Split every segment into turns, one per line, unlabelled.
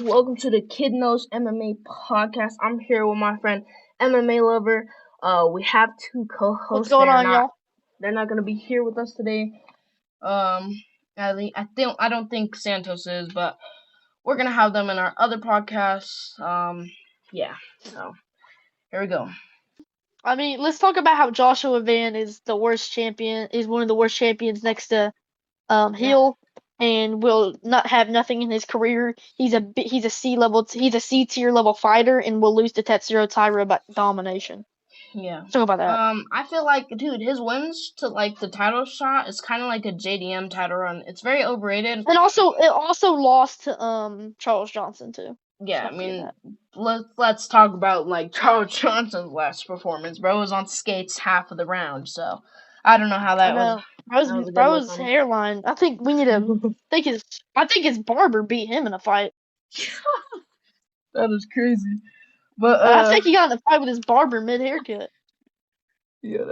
Welcome to the Kid Knows MMA podcast. I'm here with my friend mmalover. We have two co-hosts.
What's going on, y'all?
They're not gonna be here with us today. I don't think Santos is, but we're gonna have them in our other podcasts. Yeah. So here we go.
I mean, let's talk about how Joshua Van is the worst champion, is one of the worst champions next to Hill, and will not have nothing in his career. He's a C tier level fighter, and will lose to Tetsuro Taira by domination.
Yeah.
Let's talk about that.
I feel like, dude, his wins to like the title shot is kind of like a JDM title run. It's very overrated.
And it also lost to Charles Johnson too.
Yeah, I mean, let's talk about like Charles Johnson's last performance. Bro was on skates half of the round, so I don't know how that was.
Bro's hairline. I think we need to I think his barber beat him in a fight.
That is crazy. But
I think he got in a fight with his barber mid haircut.
Yeah,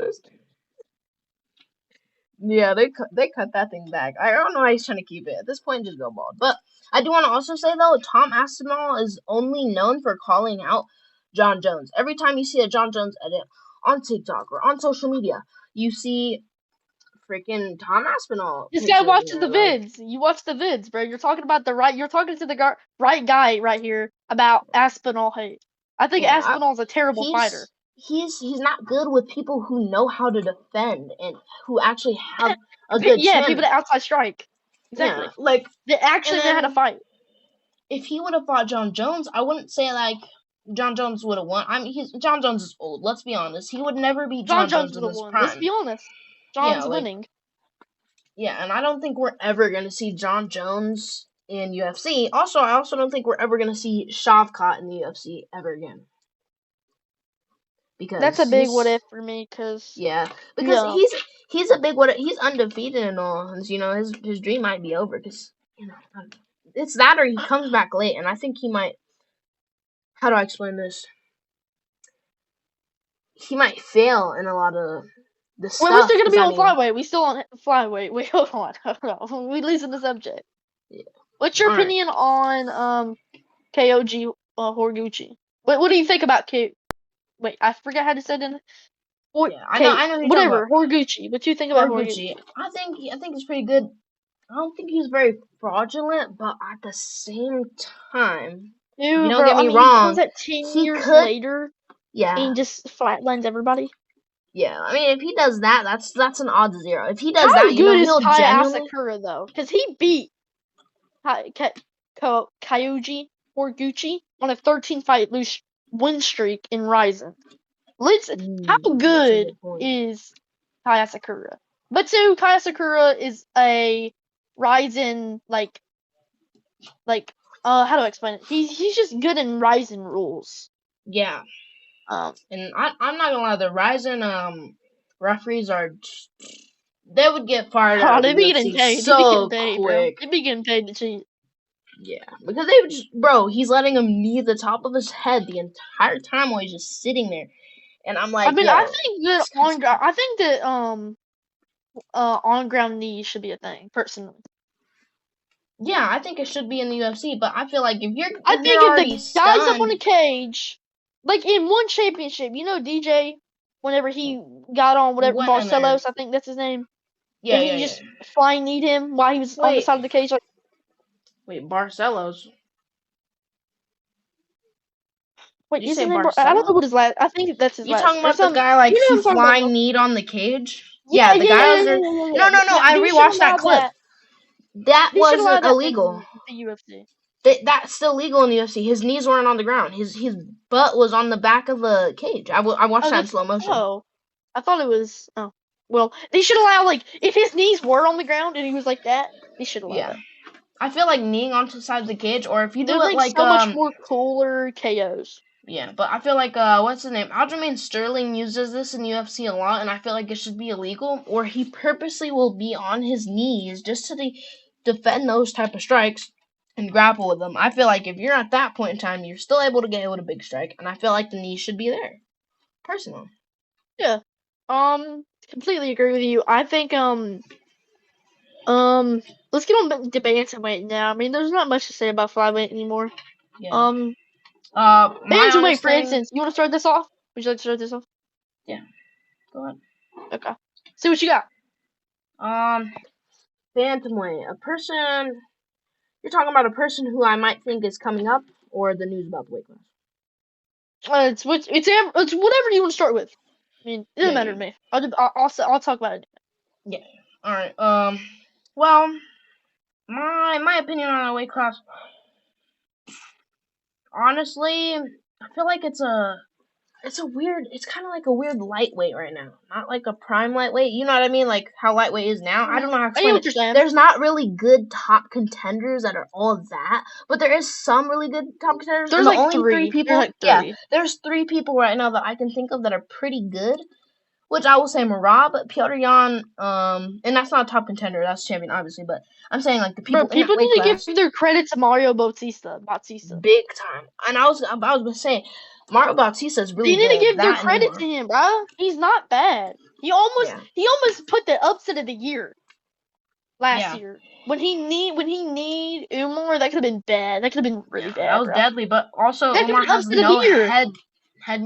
they cut that thing back. I don't know why he's trying to keep it. At this point, just go bald. But I do want to also say though, Tom Aspinall is only known for calling out John Jones. Every time you see a John Jones edit on TikTok or on social media, you see freaking Tom Aspinall.
This guy watches the vids. You watch the vids, bro. You're talking to the right guy right here about Aspinall hate. I think Aspinall's a terrible fighter.
He's not good with people who know how to defend and who actually have a good
chance. People that outside strike. Exactly.
Yeah, like
they actually know how to fight.
If he would have fought John Jones, I wouldn't say like John Jones would have won. I mean, John Jones is old. Let's be honest. He would never beat John Jones in his prime.
Let's be honest. John's winning.
Yeah, and I don't think we're ever gonna see John Jones in UFC. Also, I also don't think we're ever gonna see Shavkat in the UFC ever again. Because
that's a big what if for me, because
he's a big what if. He's undefeated and all, and his dream might be over because it's that or he comes back late, and I think he might. How do I explain this? He might fail in a lot of the stuff.
We're still gonna be on flyweight. We still on flyweight. Wait, hold on. We losing the subject. Yeah. What's your opinion on KOG Horiguchi? What do you think about K? Wait, I forgot how to say it. I know. Whatever, Horiguchi. What do you think about Horiguchi?
I think he's pretty good. I don't think he's very fraudulent, but at the same time,
dude,
don't get me wrong.
He 10 years later, and just flatlines everybody.
Yeah, I mean, if he does that, that's an odds 0. If he does that, he'll genuinely.
Asakura though, because he beat Kyoji Horiguchi on a 13-fight win streak in Ryzen. How good is Kai Asakura? But too, Kai Asakura is a Ryzen how do I explain it? He's just good in Ryzen rules.
Yeah. And I'm not gonna lie, the Ryzen referees they would get fired out.
They be getting paid
so quick.
They be getting paid to cheat.
Yeah, because they would he's letting him knee the top of his head the entire time while he's just sitting there. And I'm like,
I mean, I think that on ground knees should be a thing, personally.
Yeah, I think it should be in the UFC, but I feel like if the
guy's up on the cage, like in one championship, DJ, whenever he got on Barcelos, I think that's his name.
Yeah,
and he just flying kneed him while he was on the side of the cage. Like,
wait, Barcelos.
Wait, you say Barcelos? I don't know what his last. I think that's his last.
You talking about the guy he flying kneed on the cage? Yeah, the guy was there. No. I rewatched that clip. That wasn't illegal.
The UFC.
That's still legal in the UFC. His knees weren't on the ground. His butt was on the back of the cage. I watched that in slow motion.
Oh, I thought it was. Oh, well, they should allow if his knees were on the ground and he was like that, they should allow that.
I feel like kneeing onto the side of the cage, or if you do it
so much more cooler KOs.
Yeah, but I feel like what's his name? Aljamain Sterling uses this in UFC a lot, and I feel like it should be illegal. Or he purposely will be on his knees just to defend those type of strikes and grapple with them. I feel like if you're at that point in time, you're still able to get hit with a big strike, and I feel like the knee should be there. Personally.
Yeah. Completely agree with you. I think let's get on to bantamweight now. I mean, there's not much to say about flyweight anymore.
Yeah. My
Bantamweight,
honest
for
thing.
instance, you want to start this off? Would you like to start this off?
Yeah. Go ahead.
Okay. See what you got.
Bantamweight. A person. You're talking about a person who I might think is coming up, or the news about the weight class.
It's whatever you want to start with. I mean, it doesn't matter to me. I'll talk about it.
Yeah. All right. Well, my opinion on the weight class. Honestly, I feel like it's kind of like a weird lightweight right now. Not like a prime lightweight. You know what I mean? Like how lightweight is now. I don't know how to
I know
explain
what you're saying.
There's not really good top contenders that are all that, but there is some really good top contenders.
There's
and
like three people. There's like three.
Yeah, there's 3 people right now that I can think of that are pretty good. Which I will say Marab, Piotr Jan, and that's not a top contender, that's champion obviously, but I'm saying like the people
Bro, people
in that
need
weight
to
class,
give their credit to Mario Bautista.
big time. And I was gonna say, Mario Bautista is really
They need
good.
to give their
That
credit to him, bro. He's not bad. He almost put the upset of the year last year. When he need Umar, that could have been bad. That could have been really bad.
That was deadly, but also
that
Umar has no head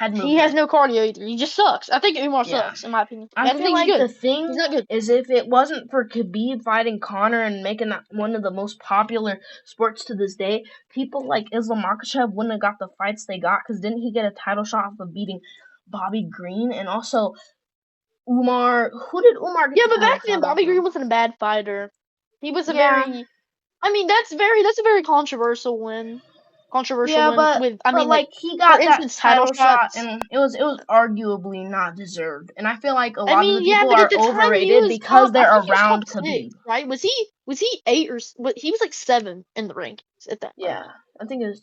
movement.
He has no cardio either. He just sucks. I think Umar sucks, in my opinion.
I feel like
he's good.
the thing
he's not good.
is if it wasn't for Khabib fighting Conor and making that one of the most popular sports to this day, people like Islam Makhachev wouldn't have got the fights they got, because didn't he get a title shot off of beating Bobby Green? And also Umar, who did Umar get?
Yeah, but back then Bobby Green wasn't a bad fighter. He was a very, I mean, that's a very controversial win.
He got that title shot, and it was arguably not deserved. And I feel like a lot of the people are overrated because they're around Khabib.
Right? Was he 8 or he was like 7 in the rankings at that point?
Yeah, I think it was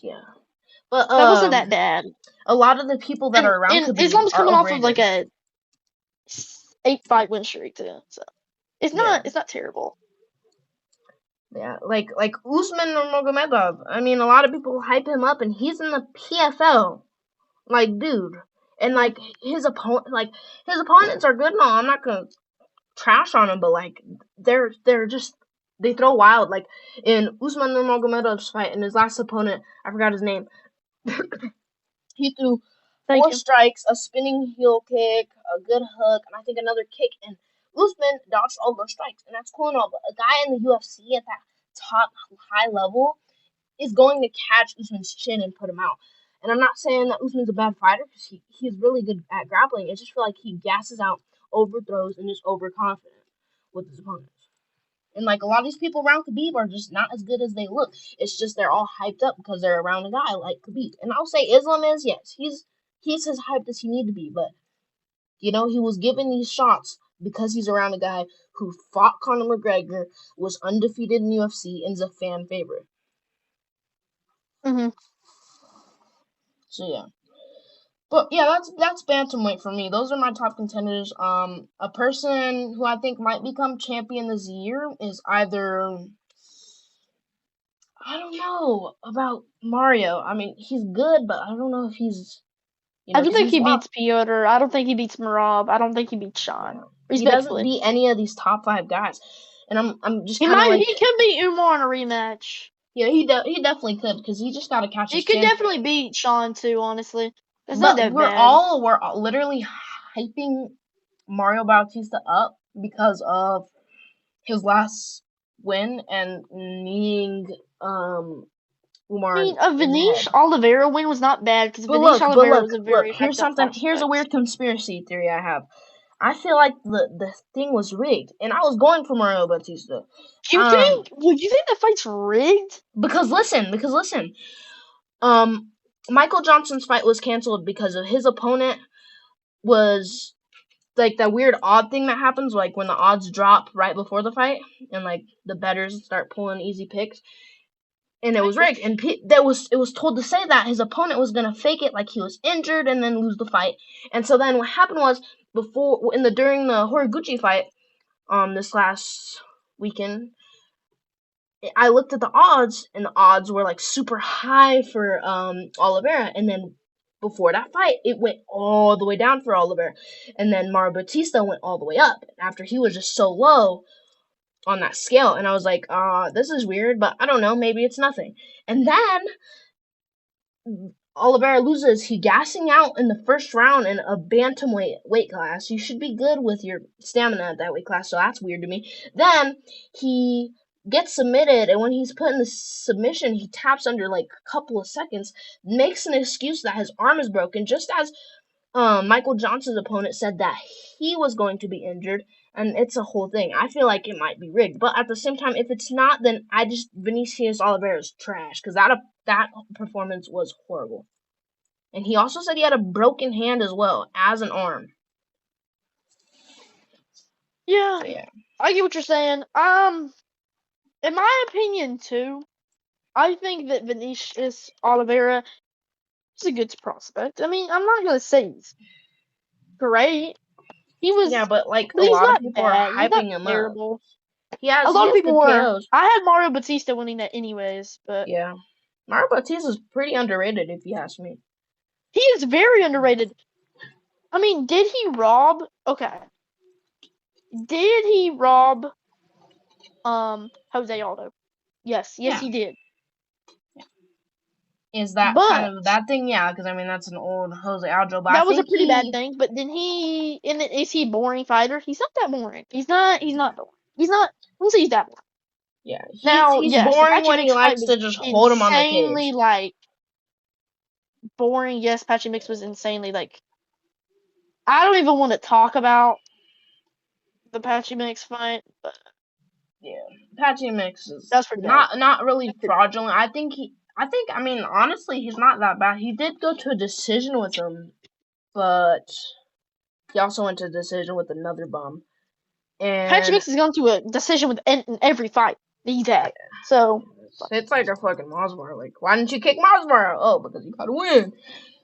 But
that wasn't that bad.
A lot of the people that are around Khabib
Islam's coming
off of
like a 8-fight win streak too, so it's not terrible.
Yeah, like Usman Nurmagomedov. I mean, a lot of people hype him up, and he's in the PFL. Like, dude, and like his opponents are good and all. I'm not gonna trash on him, but like they're just they throw wild. Like in Usman Nurmagomedov's fight, and his last opponent, I forgot his name. He threw 4 strikes, a spinning heel kick, a good hook, and I think another kick, and Usman dodged all those strikes, and that's cool and all, but a guy in the UFC at that top high level is going to catch Usman's chin and put him out. And I'm not saying that Usman's a bad fighter, because he's really good at grappling. I just feel like he gasses out, overthrows, and is overconfident with his opponents. And like a lot of these people around Khabib are just not as good as they look. It's just they're all hyped up because they're around a guy like Khabib. And I'll say Islam is, yes, he's as hyped as he need to be, but he was given these shots because he's around a guy who fought Conor McGregor, was undefeated in UFC, and is a fan favorite. So yeah. But yeah, that's bantamweight for me. Those are my top contenders. A person who I think might become champion this year is either, I don't know about Mario. I mean, he's good, but I don't know if he's.
I don't think he beats Piotr. I don't think he beats Marab. I don't think he beats Sean.
He doesn't beat any of these top 5 guys, and I'm just. He
could beat Umar in a rematch.
Yeah, he definitely could, because he just got to catch his chin.
He could definitely beat Sean too, honestly. It's
not
that bad.
We're literally hyping Mario Bautista up because of his last win and needing Umar.
I mean, a Vanish Oliveira win was not bad, because Vanish Oliveira was a very
here's a weird conspiracy theory I have. I feel like the thing was rigged, and I was going for Mario Bautista.
You think? Would you think the fight's rigged?
Because listen. Michael Johnson's fight was canceled because of his opponent was like that weird odd thing that happens, like when the odds drop right before the fight, and like the bettors start pulling easy picks. And it was rigged, and it was told to say that his opponent was gonna fake it like he was injured and then lose the fight. And so then what happened was during the Horiguchi fight, this last weekend, I looked at the odds, and the odds were like super high for Oliveira, and then before that fight, it went all the way down for Oliveira, and then Mario Bautista went all the way up after he was just so low. on that scale, and I was like, this is weird, but I don't know, maybe it's nothing. And then Oliveira loses. He gassing out in the first round in a bantamweight weight class. You should be good with your stamina at that weight class, so that's weird to me. Then he gets submitted, and when he's put in the submission, he taps under like a couple of seconds, makes an excuse that his arm is broken, just as Michael Johnson's opponent said that he was going to be injured, and it's a whole thing. I feel like it might be rigged, but at the same time, if it's not, then Vinicius Oliveira is trash, because that performance was horrible. And he also said he had a broken hand as well as an arm.
Yeah, I get what you're saying. In my opinion too, I think that Vinicius Oliveira is a good prospect. I mean, I'm not gonna say he's great. He was,
but like
but
a
he's
lot of
not
people
bad.
are
He's not
hyping him
terrible.
up. He has
A lot of people
good
were.
KOs.
I had Mario Batista winning that anyways, but
yeah, Mario Batista is pretty underrated if you ask me.
He is very underrated. I mean, did he rob? Okay. Did he rob Jose Aldo? Yes, he did.
Is that kind of a bad thing? Yeah, because I mean that's an old Jose Aldo. But
that was a pretty bad thing. But then is he a boring fighter? He's not that boring. He's not boring. He's not. We'll say he's that boring.
Yeah, he's
yes,
boring when he likes to just hold him on the cage.
Insanely like boring. Yes, Patchy Mix was insanely like. I don't even want to talk about the Patchy Mix fight, but
yeah, Patchy Mix is
pretty
not really fraudulent. I mean, honestly, he's not that bad. He did go to a decision with him, but he also went to a decision with another bum. And
Patchy Mix is going to a decision with in every fight he's had. So
it's like a fucking Masvidal. Like, why didn't you kick Masvidal? Oh, because you gotta win.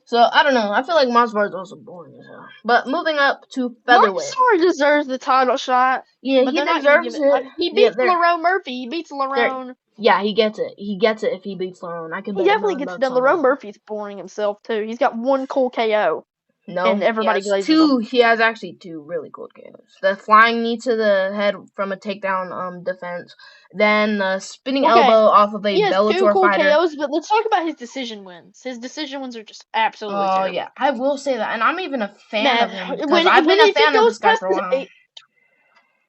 So I don't know. I feel like Masvidal is also boring as hell. But moving up to featherweight,
Masvidal deserves the title shot.
Yeah,
but
he deserves it.
He beats Lerone Murphy. He beats Lerone.
Yeah, he gets it. He gets it if he beats Lerone. I could.
He definitely gets it done. Lerone Murphy's boring himself too. He's got one cool KO.
No,
and everybody
glazes two. Him. He has actually two really cool KOs. The flying knee to the head from a takedown defense. Then the spinning elbow off of a Bellator
two cool
fighter.
KOs, but let's talk about his decision wins. His decision wins are just absolutely terrible.
Yeah, I will say that, and I'm even a fan of him because I've been a fan of this guy for a while.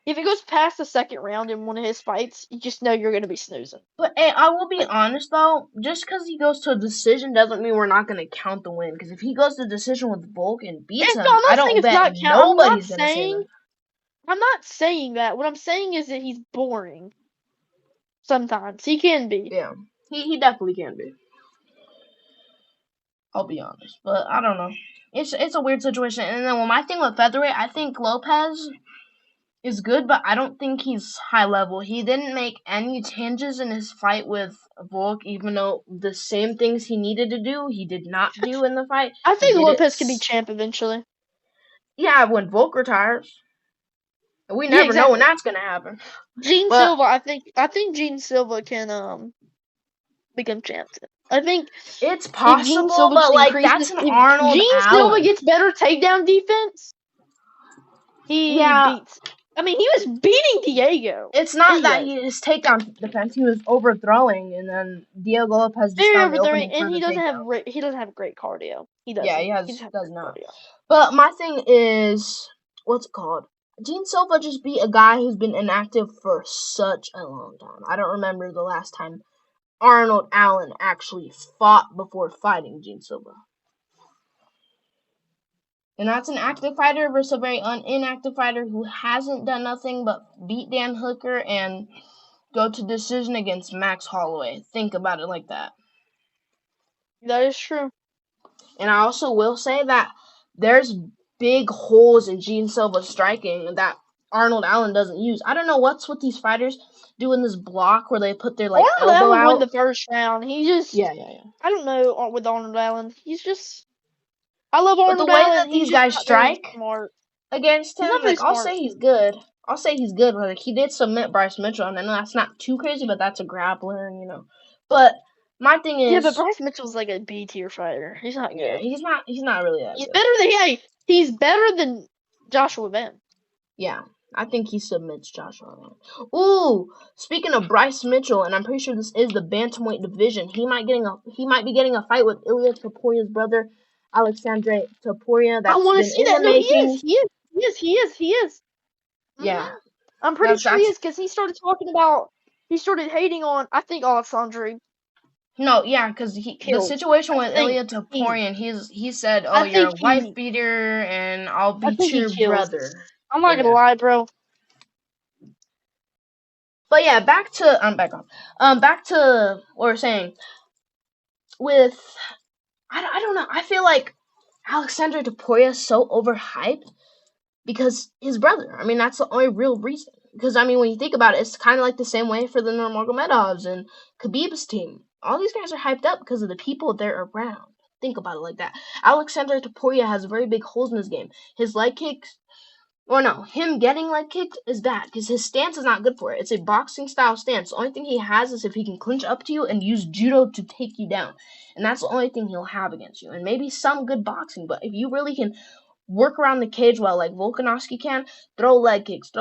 If it goes past the second round in one of his fights, you just know you're going to be snoozing.
But hey, I will be honest though, just because he goes to a decision doesn't mean we're not going to count the win. Because if he goes to a decision with Volk and beats him, I don't bet nobody's going to say that.
I'm not saying that. What I'm saying is that he's boring. Sometimes he can be.
Yeah, he definitely can be. I'll be honest, but I don't know. It's a weird situation. And then my thing with featherweight, I think Lopez is good, but I don't think he's high level. He didn't make any changes in his fight with Volk, even though the same things he needed to do, he did not do in the fight.
I think Lopez can be champ eventually.
Yeah, when Volk retires. We never know when that's gonna happen.
Gene Silva, I think Gene Silva can become champ. I think
it's possible, but like that's an Arnold
Gene
Allen.
Silva gets better takedown defense. He beats. I mean, he was beating Diego.
It's not that his takedown defense; he was overthrowing, and then Diego Lopez just found the opening
and he doesn't have great cardio. He doesn't.
Yeah, he does not. Cardio. But my thing is, what's it called? Gene Silva just beat a guy who's been inactive for such a long time. I don't remember the last time Arnold Allen actually fought before fighting Gene Silva. And that's an active fighter versus a very inactive fighter who hasn't done nothing but beat Dan Hooker and go to decision against Max Holloway. Think about it like that.
That is true.
And I also will say that there's big holes in Gene Silva's striking that Arnold Allen doesn't use. I don't know what's with these fighters doing this block where they put their elbow out.
Arnold Allen won the first round. He just
yeah.
I don't know with Arnold Allen. He's just. I love Arnold Allen.
But the way that these guys strike against him, like I'll say he's good. Like he did submit Bryce Mitchell, and I know that's not too crazy, but that's a grappler, you know. But my thing is,
but Bryce Mitchell's like a B tier fighter. He's not good.
Yeah, he's not really that.
He's good. He's better than Joshua Ben.
Yeah, I think he submits Joshua Allen. Ooh, speaking of Bryce Mitchell, and I'm pretty sure this is the bantamweight division. He might be getting a fight with Ilya Toporia's brother, Alexandre Topuria.
I
That's
want to
been
see
in
that.
the
No, he is.
making.
He is.
Yeah,
I'm pretty sure he
that's
is because he started talking about. He started hating on. I think Alexandre
no, yeah, because the
killed.
situation
I
with
think
Ilya
he.
Toporian, he said, "Oh,
I
you're
think
a wife
he.
beater, and I'll
I
beat
think he
your
kills.
brother."
I'm
But
not gonna
yeah,
lie, bro.
back to back on. Back to what we're saying with I don't know. I feel like Alexandre Topuria is so overhyped because his brother. I mean, that's the only real reason. Because I mean, when you think about it, it's kind of like the same way for the Nurmagomedovs and Khabib's team. All these guys are hyped up because of the people they're around. Think about it like that. Alexandre Topuria has very big holes in his game. His leg kicks, or no, him getting leg kicked is bad because his stance is not good for it. It's a boxing style stance. The only thing he has is if he can clinch up to you and use judo to take you down. And that's the only thing he'll have against you. And maybe some good boxing, but if you really can work around the cage well like Volkanovski can, throw leg kicks,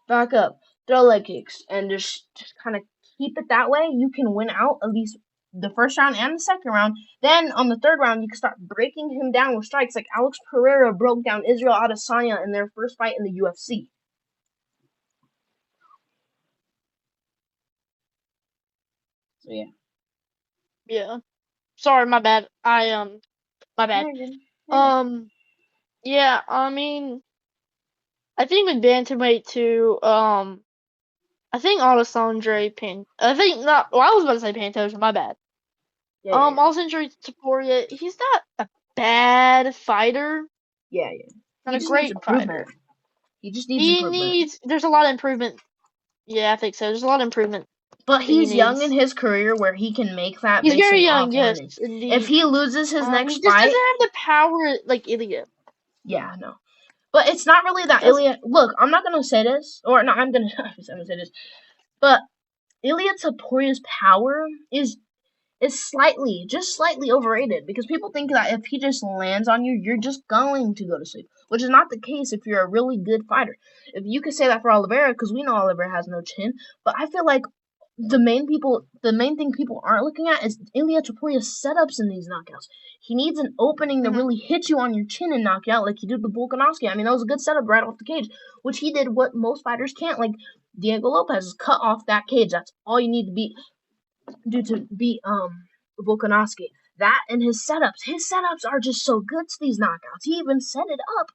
back up, throw leg kicks, and just kind of keep it that way, you can win out at least the first round and the second round. Then on the third round, you can start breaking him down with strikes like Alex Pereira broke down Israel Adesanya in their first fight in the UFC. So yeah.
Yeah. Sorry, my bad. My bad. Yeah. I mean, I think with bantamweight too. I think Alessandro Pan. I think not. Well, I was about to say Pantoja. My bad. Alessandro Topuria. He's not a bad fighter.
Yeah.
Not
He
a
just needs
great
improvement.
fighter.
He just needs
He
improvement.
needs. There's a lot of improvement. Yeah, I think so. There's a lot of improvement
But
that he
he's young in
needs.
his career where he can make that
He's very
basing
young.
off
Yes,
winning. If
indeed.
he loses his next
He just doesn't
fight,
have the power like Ilya.
yeah, no. But it's not really that
Doesn't.
Ilya. Look, I'm not gonna say this, or no, I'm gonna say this. But Ilya Toporia's power is just slightly overrated because people think that if he just lands on you, you're just going to go to sleep, which is not the case if you're a really good fighter. If you could say that for Oliveira, because we know Oliveira has no chin, but I feel like the main thing people aren't looking at is Ilya Toporia's setups in these knockouts. He needs an opening to really hit you on your chin and knock you out like he did with Volkanovski. I mean, that was a good setup right off the cage, which he did what most fighters can't, like Diego Lopez, cut off that cage. That's all you need to beat Volkanovski. That and his setups are just so good to these knockouts. He even set it up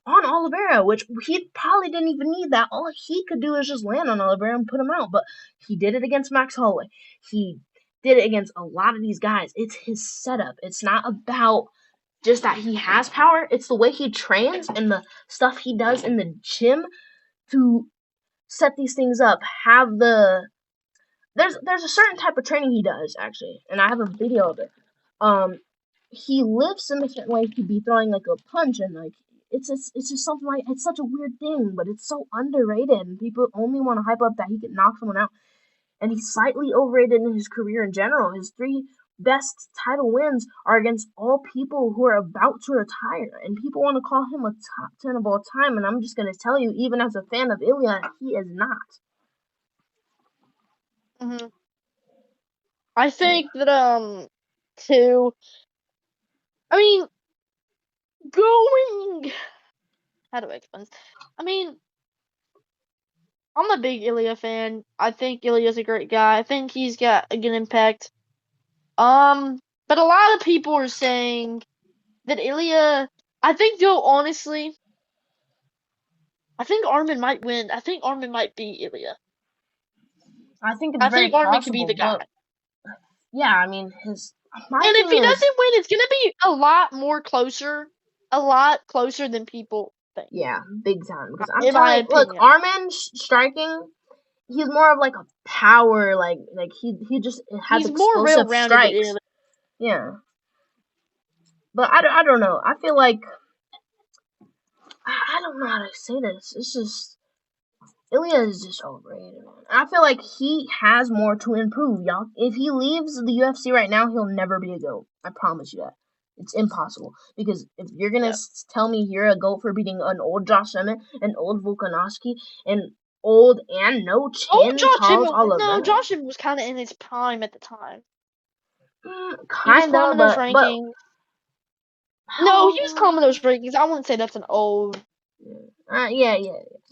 on Oliveira, which he probably didn't even need that. All he could do is just land on Oliveira and put him out. But he did it against Max Holloway. He did it against a lot of these guys. It's his setup. It's not about just that he has power. It's the way he trains and the stuff he does in the gym to set these things up. There's a certain type of training he does actually, and I have a video of it. He lifts in a certain way he'd be throwing like a punch, and like it's just something like it's such a weird thing, but it's so underrated, and people only want to hype up that he could knock someone out. And he's slightly overrated in his career in general. His three best title wins are against all people who are about to retire, and people want to call him a top 10 of all time. And I'm just gonna tell you, even as a fan of Ilya, he is not.
I think that too. I mean, going. How do I explain this? I mean, I'm a big Ilya fan. I think Ilya's a great guy. I think he's got a good impact. But a lot of people are saying that Ilya. I think, though, honestly, I think Armin might win. I think Armin might beat Ilya.
I think it's
I
very
think Armin could be
possible,
the guy.
but yeah, I mean, my
And if
thing
he
is,
doesn't win, it's gonna be a lot closer than people think.
yeah, big time. Because I'm
In my
telling you, look,
opinion.
Armin striking, he's more of like a power, like he just has
He's more
explosive
well-rounded than
strikes.
Ilya.
Yeah, but I don't know. I feel like I don't know how to say this. It's just Ilya is just overrated, man. I feel like he has more to improve, y'all. If he leaves the UFC right now, he'll never be a GOAT. I promise you that. It's impossible. Because if you're gonna tell me you're a GOAT for beating an old Josh Emmett, an old Volkanovski, and old and no chin Charles Oliveira.
Josh Emmett was kind of in his prime at the time.
He was climbing
those rankings. No, he was climbing those rankings. I wouldn't say that's an old.
Yeah.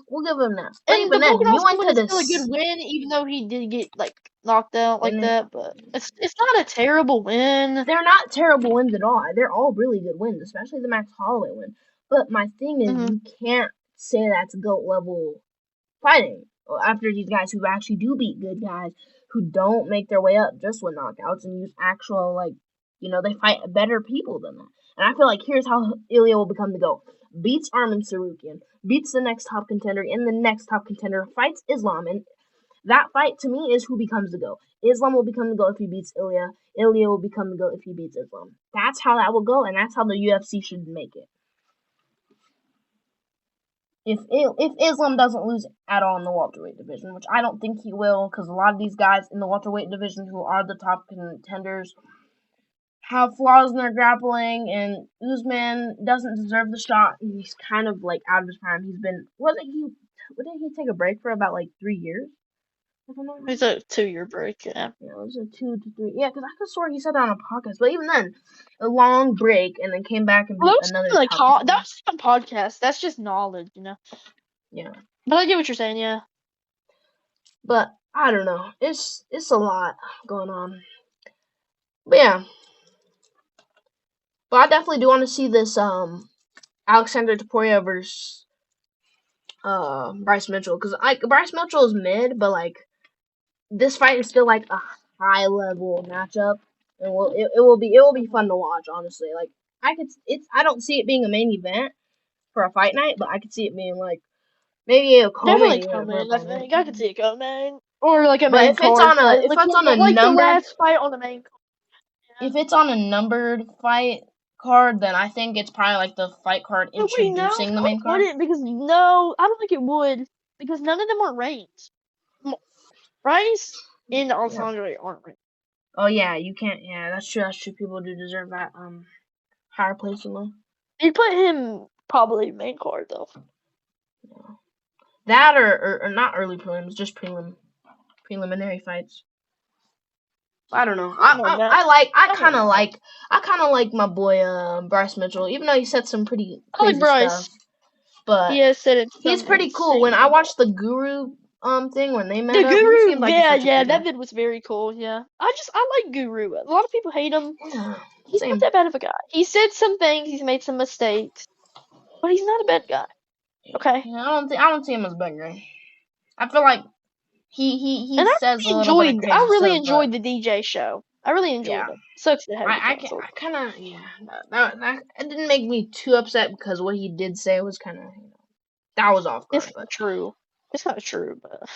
We'll give him that. But
And
even
the
then, you went
win
to
is still a good win, even though he did get like knocked out like that. But it's not a terrible win.
They're not terrible wins at all. They're all really good wins, especially the Max Holloway win. But my thing is, you can't say that's GOAT level fighting after these guys who actually do beat good guys who don't make their way up just with knockouts and use actual they fight better people than that. And I feel like here's how Ilya will become the GOAT. Beats Arman Tsarukyan, beats the next top contender, and the next top contender fights Islam, and that fight to me is who becomes the GOAT. Islam will become the GOAT if he beats Ilya. Ilya will become the GOAT if he beats Islam. That's how that will go, and that's how the UFC should make it. If Islam doesn't lose at all in the welterweight division, which I don't think he will, because a lot of these guys in the welterweight division who are the top contenders have flaws in their grappling, and Usman doesn't deserve the shot. He's kind of like out of his prime. Didn't he take a break for about like 3 years?
It's a 2-year break, yeah.
Yeah, it was a 2 to 3. Yeah, because I could swear he said that on a podcast. But even then, a long break, and then came back and beat another.
That was a podcast. That's just knowledge,
Yeah.
But I get what you're saying, yeah.
But I don't know. It's a lot going on. But yeah. But I definitely do want to see this Alexander Topuria versus Bryce Mitchell, because Bryce Mitchell is mid, but like this fight is still like a high level matchup, and it will be fun to watch. Honestly, like I don't see it being a main event for a fight night, but I could see it being like maybe a co-main event.
I could see it co-main or like a main card.
If it's on a numbered,
the last fight on the main card.
Yeah. If it's on a numbered fight card, then I think it's probably like the fight card introducing the main card.
I don't think it would, because none of them are ranked. Bryce and Alexandre aren't ranked.
Oh yeah, you can't. Yeah, that's true. People do deserve that higher placing though.
You'd put him probably main card though.
Yeah. That or not early prelims, just preliminary fights. I don't know. I kind of like my boy Bryce Mitchell, even though he said some pretty crazy stuff. But he's pretty cool. When I watched the Guru thing when they met,
the Guru, that vid was very cool. Yeah, I like Guru. A lot of people hate him.
Yeah,
he's not that bad of a guy. He said some things. He's made some mistakes, but he's not a bad guy. Okay.
Yeah, I don't see him as a bad guy. I feel like he says a little bit of crazy
I really enjoyed the DJ show. I really enjoyed it. Sucks to have it.
I kind of that it didn't make me too upset, because what he did say was kind of that was off guard.
It's not true. It's not true, but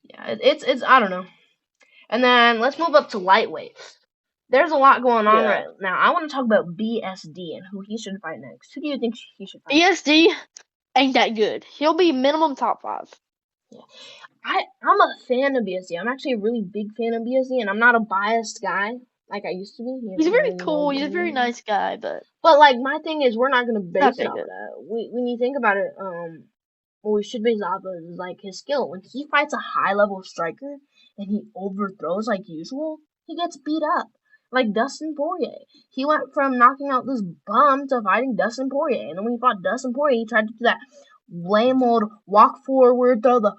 yeah, it's I don't know. And then let's move up to lightweights. There's a lot going on right now. I want to talk about BSD and who he should fight next. Who do you think he should fight?
BSD ain't that good. He'll be minimum top 5.
Yeah. I'm a fan of BSD. I'm actually a really big fan of BSD, and I'm not a biased guy like I used to be.
He's very cool. He's a very nice guy, but
like my thing is, we're not gonna base it off of that. When you think about it, what we should base off of is like his skill. When he fights a high level striker and he overthrows like usual, he gets beat up. Like Dustin Poirier. He went from knocking out this bum to fighting Dustin Poirier. And then when he fought Dustin Poirier, he tried to do that lame old walk forward, throw the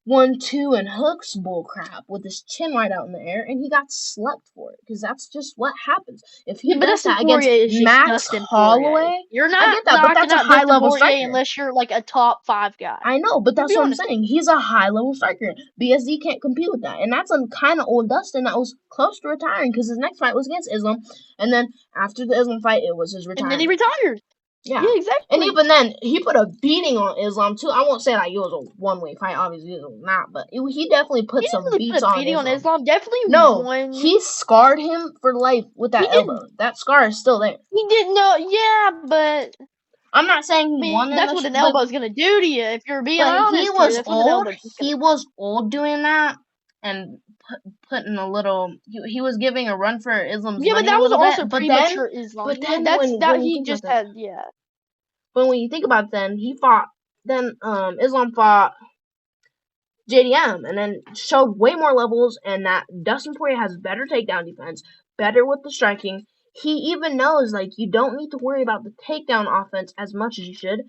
1-2 and hooks bullcrap with his chin right out in the air, and he got slept for it, because that's just what happens. If he does that against Max Holloway,
you're not. I get that, but that's a high level striker unless you're like a top 5 guy.
I know, but that's what I'm saying. He's a high level striker. BSD can't compete with that, and that's a kind of old Dustin that was close to retiring, because his next fight was against Islam, and then after the Islam fight, it was his retirement.
And then he retired.
Yeah,
exactly.
And even then, he put a beating on Islam too. I won't say like it was a one-way fight, obviously it was not, but he definitely put some beats on Islam.
Definitely
won. He scarred him for life with that elbow. That scar is still there.
He didn't know. Yeah, but
I'm not saying he won.
That's what an elbow's gonna do to you if you're being honest.
He was old. He was old doing that, and putting a little. He was giving a run for Islam's
Yeah, but
money
that
a
was
little
also
bit.
premature Islam.
But then
That's that
when you
he
think about
just
that,
had. Yeah.
but when you think about it, then he fought. Then Islam fought JDM and then showed way more levels, and that Dustin Poirier has better takedown defense, better with the striking. He even knows like you don't need to worry about the takedown offense as much as you should.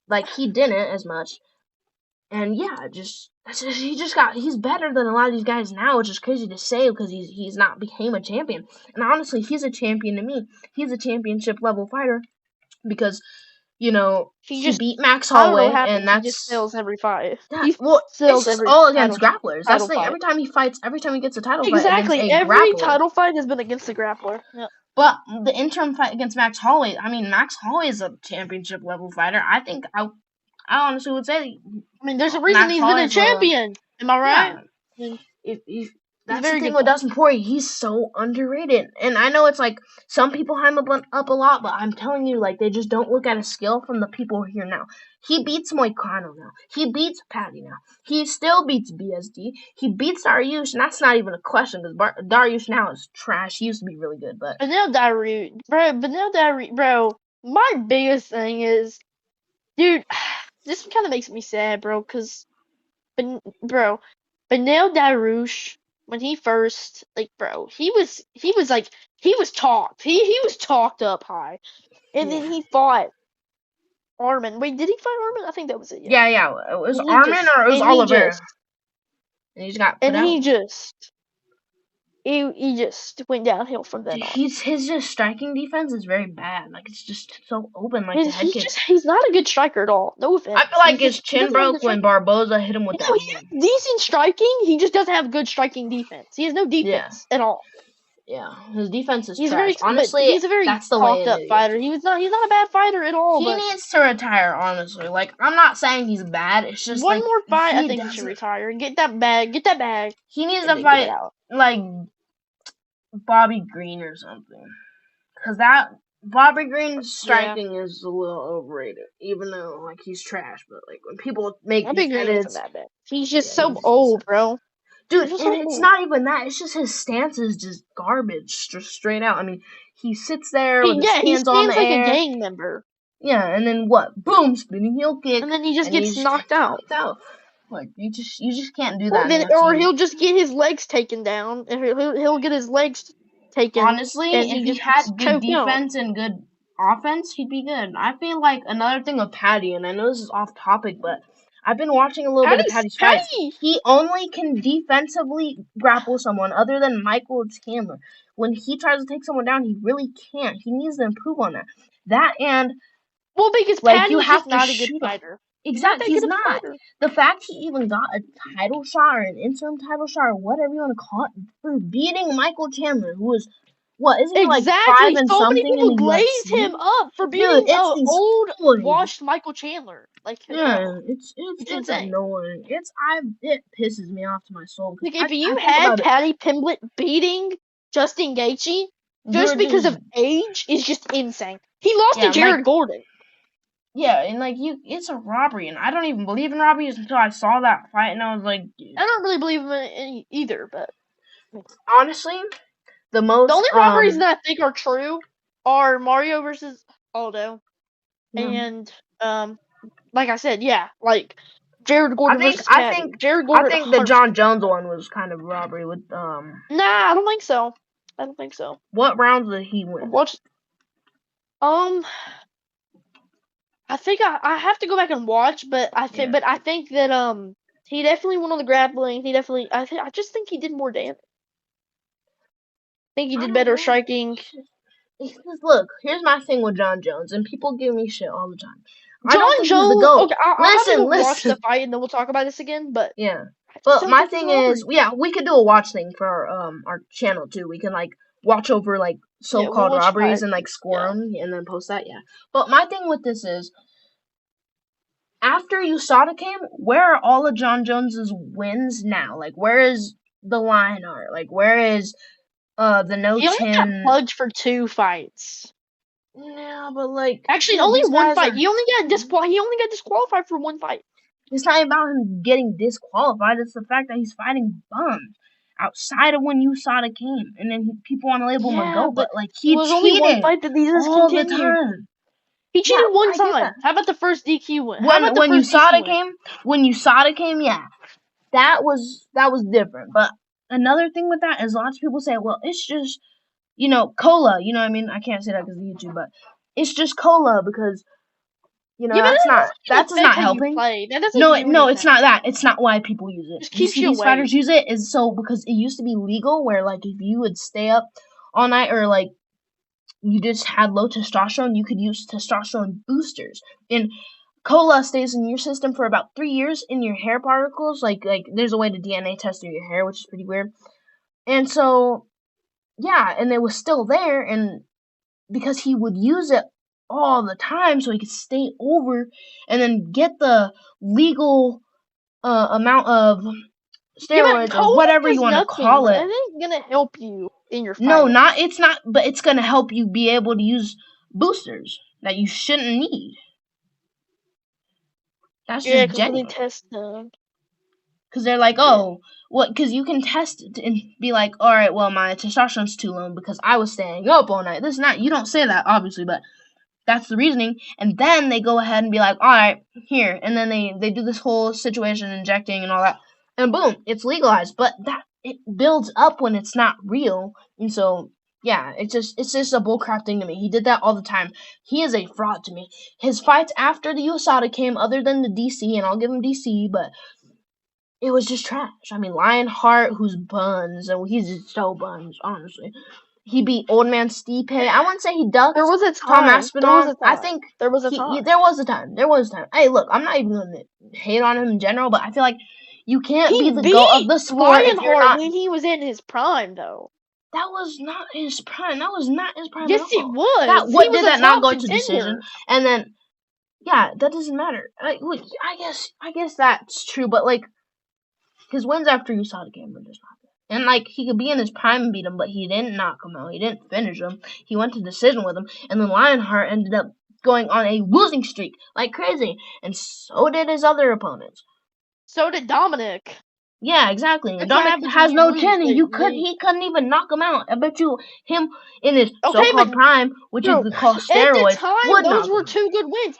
Like he didn't as much. And yeah, he's better than a lot of these guys now, which is crazy to say because he's not became a champion. And honestly, he's a champion to me. He's a championship level fighter because he beat Max
I don't know what
Holloway, and
happens. He just
that's
fails every fight.
that.
He
Well, it's
fails
just
every
all against
title
grapplers. That's
title
the thing.
fight.
Every time he fights, every time he gets a title fight against
Exactly.
a
Every
grappler.
title fight has been against the grappler. Yep.
But the interim fight against Max Holloway, I mean, Max Holloway is a championship level fighter. I think I honestly would say
I mean, there's a reason
Max
he's been a
Holloway's
champion. Am I right?
yeah.
I mean,
If
he's a
that's the
very
thing
good
with
fighter.
Dustin Poirier, he's so underrated. And I know it's like some people hype him up a lot, but I'm telling you, like they just don't look at his skill from the people here now. He beats Moicano now. He beats Patty now. He still beats BSD. He beats Dariush, and that's not even a question because Dariush now is trash. He used to be really good, but
Benil Dairy, bro. My biggest thing is, dude, this kind of makes me sad, bro. Cause, bro, Benil Darush, when he first, like, bro, he was talked. He was talked up high, and then
yeah.
he fought Armin. Wait, did he fight Armin? I think that was it. Yeah.
Yeah. It was
And he
Armin
just,
or it was
and he
Oliveira,
just,
and he just got put
and
out.
he just, he just went downhill from then on.
His just striking defense is very bad. Like it's just so open, like the head kicks.
He's not a good striker at all. No offense.
I feel like his
He
chin
doesn't have
broke
good
when
striking.
Barboza hit him with that
No, he has
knee.
decent striking. He just doesn't have good striking defense. He has no
Yeah,
defense at all.
yeah. His defense is
He's
trash.
but
Honestly,
he's a very
that's the way
talked
in the
up fighter.
UFC.
He's not a bad fighter at all,
He
but
needs to retire. Honestly, like I'm not saying he's bad. It's just
one
like
more fight, I
he
think he should
doesn't.
retire and get that bag,
He needs
and
to
then get it
fight
out.
like Bobby Green or something. Cause that Bobby Green's striking is a little overrated, even though like he's trash. But like when people make
Bobby
these
Green isn't
edits,
that bad. He's just
yeah,
so old, bro.
dude,
He's just
and
so
it's
old.
not even that. It's just his stance is just garbage, just straight out. I mean, he sits there with his
He
hands on the
stands like a
air.
gang member.
Yeah, and then what? Boom, spinning heel kick,
And then he just
and
gets
he's just
knocked out.
knocked out. Like you just can't do that in the
Or
UFC.
he'll just get his legs taken down, and he'll get his legs taken,
Honestly,
and
if
he
he
just gets
had good
choked out.
defense and good offense, he'd be good. I feel like another thing with Patty, and I know this is off topic, but I've been watching a little bit of Patty's fights. He only can defensively grapple someone other than Michael Chandler. When he tries to take someone down, he really can't. He needs to improve on that. That and
Because
like you
Patty's
have
just
to
not a good
shoot him.
fighter.
Exactly, he's
He's not that
not.
good of a fighter.
The fact he even got a title shot or an interim title shot or whatever you want to call it for beating Michael Chandler, who was what isn't he like 5 and
So many
something in
people
the
glazed
UFC?
him up for
Dude,
beating
it's
a old,
destroyed.
washed Michael Chandler. Like,
Yeah,
bro,
it's
insane.
annoying. It pisses me off to my soul
Like,
because
if you
I think
had
about it.
Patty Pimblett beating Justin Gaethje just because of age is just insane. He lost to Jared Gordon.
Yeah, and like it's a robbery, and I don't even believe in robberies until I saw that fight, and I was like,
I don't really believe in it either, but
honestly, the only
robberies that I think are true are Mario versus Aldo, and like I said, yeah, like Jared Gordon versus Patty. Jared Gordon.
I think the John Jones one was kind of robbery with
Nah, I don't think so.
What rounds did he win?
I think I have to go back and watch, but I think that he definitely won on the grappling. I just think he did more damage. I think he did better striking.
Look, here's my thing with John Jones, and people give me shit all the time. I
John
don't think
Jones.
he's the GOAT.
Okay, I'll have to
listen.
watch the fight, and then we'll talk about this again. But
yeah, but my thing is, yeah, we could do a watch thing for our channel too. We can like watch over like so-called robberies and like score them, and then post that. Yeah, but my thing with this is, after USADA came, where are all of John Jones's wins now? Like, where is the line art? Like, where is the no
chin? He only got plugged for 2 fights.
Yeah, but like
actually, only one fight. He only got disqualified for 1 fight.
It's not about him getting disqualified. It's the fact that he's fighting bums. outside of when USADA came, and then people want to label him a GOAT, but like
it
he
was only one
cheated
fight that these
all the
continued.
time.
He cheated one
I get that.
time. How about the first DQ win? How about the
When
first DQ
USADA
win?
came, yeah, that was different. But another thing with that is lots of people say, well, it's just cola. You know what I mean? I can't say that because of YouTube, but it's just cola because
Yeah, but
that's not
that doesn't affect how you
helping.
play. That doesn't
No,
do
no, it's
anything.
not that. It's not why people use it.
Just
You
keeps
see
you
these fighters
awake.
use it is so because it used to be legal where like if you would stay up all night or like you just had low testosterone, you could use testosterone boosters. And cola stays in your system for about 3 years in your hair particles. Like there's a way to DNA test through your hair, which is pretty weird. And so yeah, and it was still there, and because he would use it all the time so he could stay over and then get the legal amount of
Yeah, but
steroids or
cola
whatever you
does
want to
nothing.
call it.
It ain't gonna help you in your
No,
fighting.
it's not, but it's going to help you be able to use boosters that you shouldn't need. That's just
because when they
genuine.
test them.
Because they're like, oh, what? Because you can test it and be like, all right, well, my testosterone's too low because I was staying up all night. This is not, you don't say that, obviously, but that's the reasoning. And then they go ahead and be like, all right, here. And then they do this whole situation, injecting and all that. And boom, it's legalized. But it builds up when it's not real. And so, yeah, it's just a bullcrap thing to me. He did that all the time. He is a fraud to me. His fights after the USADA came, other than the DC, and I'll give him DC, but it was just trash. I mean, Lionheart, who's buns, and he's just so buns, honestly. He beat Old Man Stipe. I wouldn't say he ducked
There was a
Tom
time.
Aspinall. I think
there was a time.
there was a time. There was a time. Hey, look, I'm not even going to hate on him in general, but I feel like you can't be the GOAT of the sport if you're not.
When he was in his prime, though.
That was not his prime. That was not his prime
Yes,
at all.
it was.
What
He was
did
a
that not
top
go
contender.
to decision? And then, yeah, that doesn't matter. I guess that's true, but like his wins after USADA game were just not good. And like he could be in his prime and beat him, but he didn't knock him out. He didn't finish him. He went to decision with him, and then Lionheart ended up going on a losing streak like crazy, and so did his other opponents.
So did Dominic.
Yeah, exactly. And Dominic has no chin, and he couldn't even knock him out. I bet you him in his so-called prime, which is called steroids,
at the time,
would
those
knock
were
him.
2 good wins.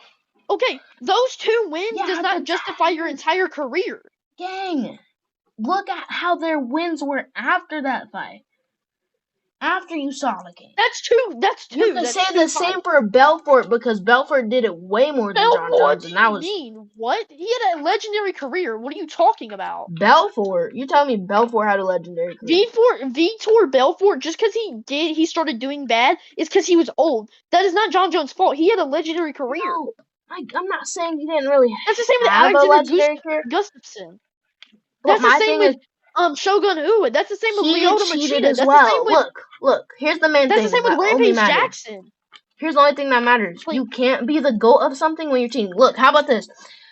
Okay, those 2 wins does not justify your entire career.
Dang. Look at how their wins were after that fight. After USADA game.
That's two.
You can say the same for Belfort because Belfort did it way more than John Jones, and that was.
What? He had a legendary career. What are you talking about?
Belfort? You tell me Belfort had a legendary career.
Vitor Belfort, just because he started doing bad, is because he was old. That is not John Jones' fault. He had a legendary career.
No, I'm not saying he didn't really.
That's the same with Alexander Gustafsson. That's the same with Shogun Uwe. That's the same with Lyoto Machida.
As well. Look. Here's the main thing.
That's the same with Rampage Jackson.
Here's the only thing that matters. You can't be the GOAT of something when you're cheating. Look, how about this?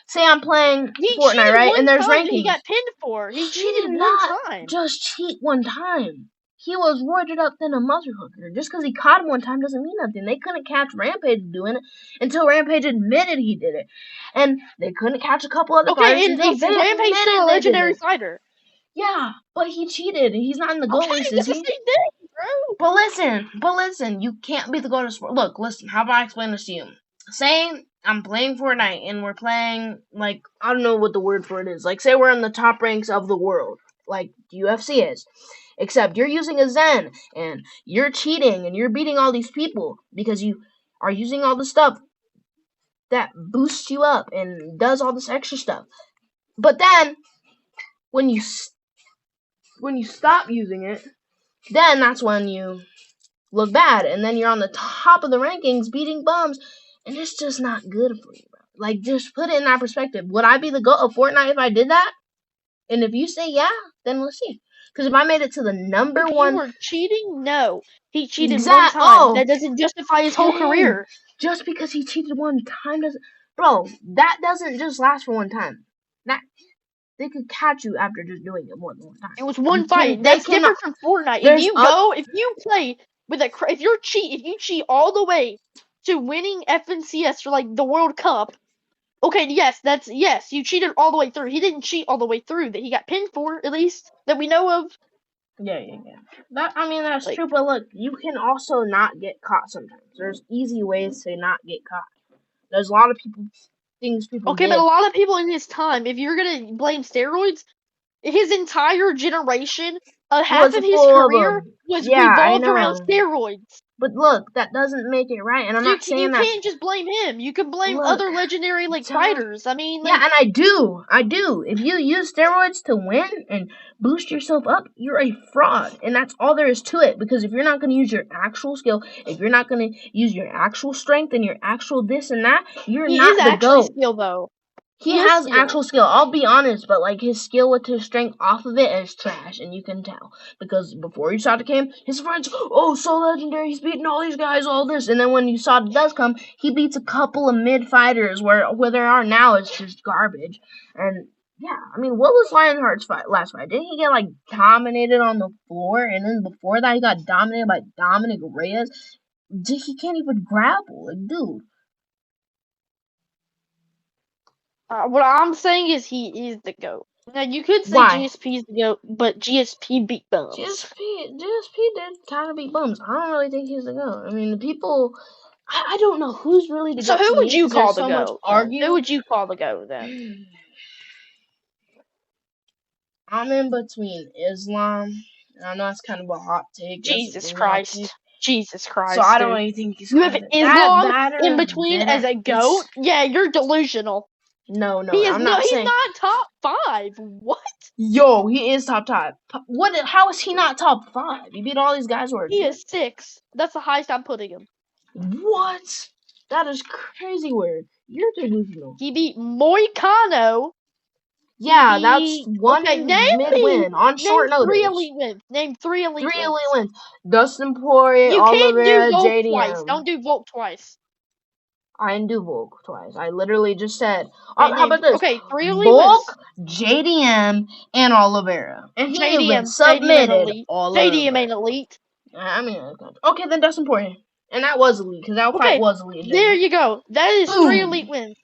Say I'm playing Fortnite, right? And there's rankings.
He got pinned for. He cheated one time.
Just cheat one time. He was roided up than a mother hooker. Just because he caught him one time doesn't mean nothing. They couldn't catch Rampage doing it until Rampage admitted he did it. And they couldn't catch a couple other fighters.
And Rampage still a legendary fighter.
Yeah, but he cheated. He's not in the GOAT list, is he?
Same thing, bro.
But listen, you can't be the GOAT of sport. Look, listen, how about I explain this to you? Say I'm playing Fortnite and we're playing, like, I don't know what the word for it is. Like, say we're in the top ranks of the world, like UFC is. Except you're using a Zen and you're cheating and you're beating all these people because you are using all the stuff that boosts you up and does all this extra stuff. But then, when you stop using it, then that's when you look bad, and then you're on the top of the rankings beating bums, and it's just not good for you, bro. Like, just put it in that perspective. Would I be the GOAT of Fortnite if I did that? And if you say yeah, then let's see. Because if I made it to the number one...
you were cheating? No. He cheated one time. That doesn't justify his whole career.
Just because he cheated one time doesn't... Bro, that doesn't just last for one time. They could catch you after just doing it more than one time.
It was one fight. That's different from Fortnite. If you play with if you cheat all the way to winning FNCS for like the World Cup. Okay, yes, you cheated all the way through. He didn't cheat all the way through that he got pinned for, at least that we know of.
Yeah. That's
Like,
true. But look, you can also not get caught sometimes. There's easy ways to not get caught. There's a lot of things people
okay, but a
did.
lot of people in his time, if you're gonna blame steroids, his entire generation, half
Was
of his
full of
career
them.
was
Yeah, I
revolved around
know.
steroids.
But look, that doesn't make it right. And I'm
So
not
you
saying that's
can't just blame him. You can blame
look.
other legendary like
Duh.
fighters. I mean,
Yeah,
like,
and I do. I do. If you use steroids to win and boost yourself up, you're a fraud. And that's all there is to it. Because if you're not going to use your actual skill, if you're not going to use your actual strength and your actual this and that, you're
he is
not the
actually
GOAT.
skilled though.
He
He is
has
skilled.
actual skill. I'll be honest, but like his skill with his strength off of it is trash, and you can tell because before USADA came, his friends, oh, so legendary, he's beating all these guys, all this, and then when USADA does come, he beats a couple of mid fighters where there are now it's just garbage. And yeah, I mean, what was Lionheart's last fight? Didn't he get like dominated on the floor, and then before that he got dominated by Dominic Reyes? He can't even grapple, like dude.
What I'm saying is he is the GOAT. Now you could say
Why?
GSP is the GOAT, but GSP beat bums.
GSP did kind of beat bums. I don't really think he's the GOAT. I mean, the people, I don't know who's really the
So
GOAT
who
to
would
me
you
because
call
there's
the
so much
GOAT then? Who
argue.
would you call the GOAT then?
I'm in between Islam. I know that's kind of a hot take. That's a
Jesus
really hot take.
Christ. Jesus
So I
Christ,
don't
dude.
really think he's
You have
kind of that
Islam
bad
in
or
between as
didn't.
a GOAT? Yeah, you're delusional.
No,
He is
I'm
no,
not
he's
saying.
not top 5. What?
Yo, he is top. What? How is he not top 5? He beat all these guys who are
He
good.
is 6. That's the highest I'm putting him.
What? That is crazy weird. You're delusional.
He beat Moicano.
Yeah, that's one
Okay,
mid win on
name
short
3
notice.
elite wins. Name 3 elite
3
wins.
elite wins. Dustin Poirier,
You can't do
Oliveira,
Volk twice.
JDM.
Don't do Volk twice.
I didn't do Volk twice. I literally just said,
Okay,
how about this?
3 elite
Volk,
wins.
JDM, and Oliveira. And he even
JDM ain't
submitted
elite. JDM
Oliveira.
ain't elite.
I mean, okay, then Dustin Poirier. And that was elite, because that fight
Okay,
was elite.
there you go. That is 3 elite
Boom!
wins.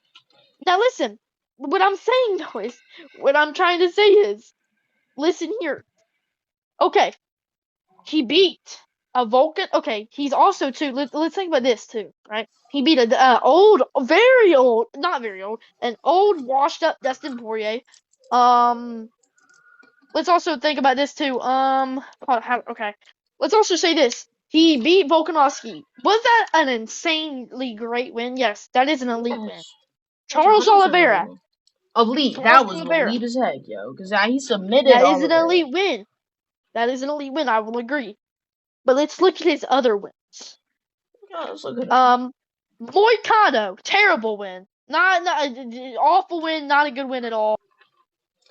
Now listen, what I'm saying though is, what I'm trying to say is, listen here. Okay, he beat a Vulcan. Okay, he's also too. Let's think about this too, right? He beat a old, very old, not very old, an old, washed up Dustin Poirier. Let's also think about this too. Okay. Let's also say this. He beat Volkanovski. Was that an insanely great win? Yes, that is an elite win.
Yes. That's
Charles
100% elite.
Oliveira.
Elite.
Charles
That was
Oliveira.
elite as heck, yo. Because he submitted
That is an
Oliveira.
elite win. That is an elite win. I will agree. But let's look at his other wins.
Yeah, let's look at it.
Moicano, terrible win. Not awful win. Not a good win at all.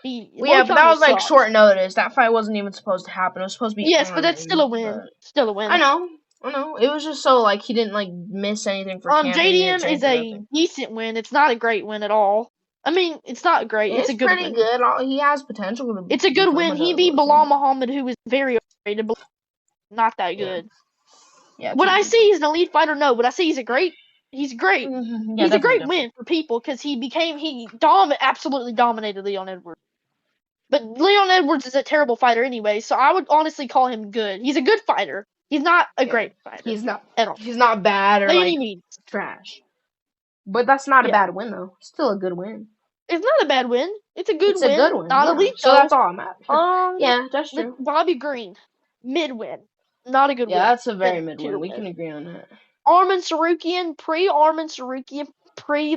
Yeah, but that was like
sucks.
short notice. That fight wasn't even supposed to happen. It was supposed to be
Yes,
on
but that's
him,
still a win.
but
Still a win.
I know. It was just so like he didn't like miss anything for camping.
JDM is a decent win. It's not a great win at all. I mean, it's not great. It's a good
pretty
win.
good. He has potential to
It's a good win. He beat Bilal Muhammad, who was very overrated, not that good.
Yeah.
Would I say he's an elite fighter? No. Would I say he's great? He's great.
Mm-hmm. Yeah,
He's a great win for people because absolutely dominated Leon Edwards. But Leon Edwards is a terrible fighter anyway, so I would honestly call him good. He's a good fighter. He's not a great fighter.
He's not
at all.
He's not bad or
By
like
any means.
trash. But that's not a bad win though. It's still a good win.
It's not a bad win. It's a good win.
A good win.
Not elite
so
though.
that's all I'm at. Yeah, that's true.
Bobby Green, mid win. Not a good win.
Yeah, that's a very mid win. We can agree on that.
Arman Sarukian,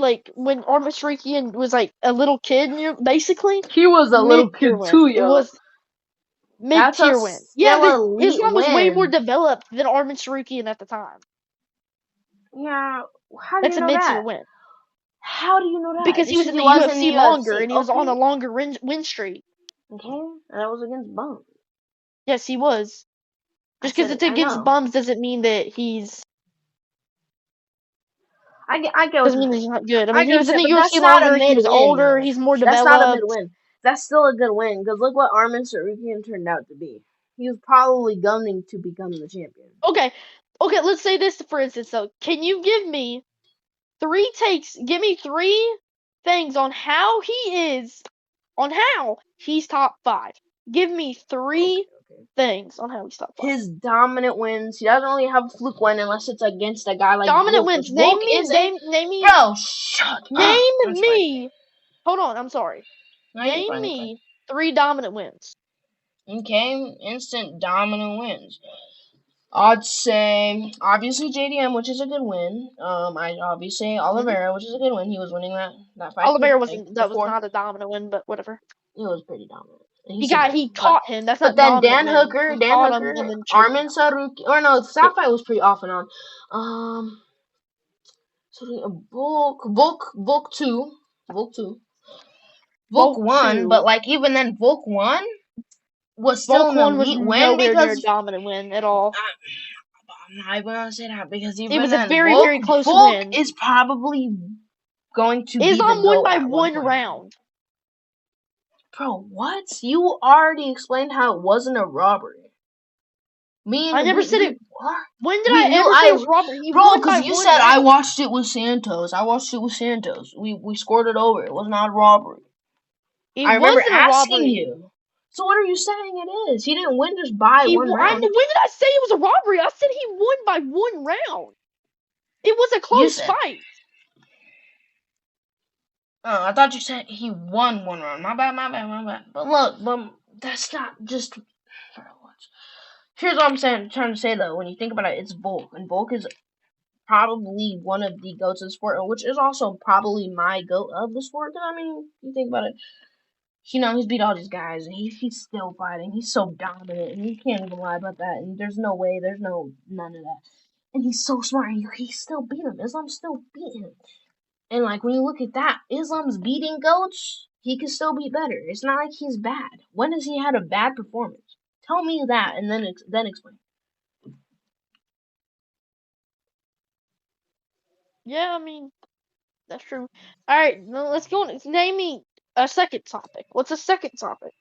like when Arman Sarukian was like a little kid, basically.
He was a little kid too, yo.
It was mid-tier win. Yeah, Islam was way more developed than Arman Sarukian at the time.
Yeah, how do you know that? That's a
mid-tier win.
How do you know that?
Because he was in the UFC longer, and he was on a longer win streak.
Okay, and that was against bums.
Yes, he was. Just because it's against bums doesn't mean that he's.
I get.
Doesn't mean he's not good. I mean, he was in the UFC longer. He was older. He's more developed.
That's not a mid win. That's still a good win because look what Arman Sarukian turned out to be. He was probably gunning to become the champion.
Okay, let's say this for instance though. Can you give me 3 takes? Give me 3 things on how he's top 5. Give me 3 things on how he's top 5.
His dominant wins. He doesn't really have a fluke win unless it's against a guy like
Dominant
Volk.
wins.
Volk
Name me.
Bro, shut up.
Name me. Hold on, I'm sorry.
No,
Name me 3 dominant wins.
Okay, instant dominant wins. I'd say obviously JDM, which is a good win. I obviously Oliveira, which is a good win. He was winning that fight.
Oliveira was not a dominant win, but whatever.
He was pretty dominant.
He caught him. That's not
then
dominant.
Dan Hooker, Armin Saruki, or no, that fight was pretty off and on. So Volk 2, Volk 1, but like even then Volk 1 was still an elite win
because near a dominant win at all.
I'm not even gonna say that because even
it was
then,
a very, very close
Volk
win.
is probably going to be the
Islam won by
one
round.
Bro, what? You already explained how it wasn't a robbery.
I never said it.
What?
When did I ever say it was robbery?
Bro, because you said I watched it with Santos. We scored it over. It was not a robbery. I remember asking you. So what are you saying it is? He didn't win just by one round.
When did I say it was a robbery? I said he won by 1 round. It was a close fight.
Oh, I thought you said he won 1 round. My bad. But look, that's not just... Here's what I'm trying to say, though. When you think about it, it's Volk. And Volk is probably one of the GOATs of the sport, which is also probably my GOAT of the sport. I mean, you think about it. He's beat all these guys, and he's still fighting. He's so dominant, and you can't even lie about that. And there's no way, none of that. And he's so smart, and he still beat him. Islam's still beating him. And, like, when you look at that, Islam's beating GOATs, he can still be better. It's not like he's bad. When has he had a bad performance? Tell me that, and then explain.
Yeah, I mean, that's true. Alright, let's go on. Name me a second topic. What's a second topic?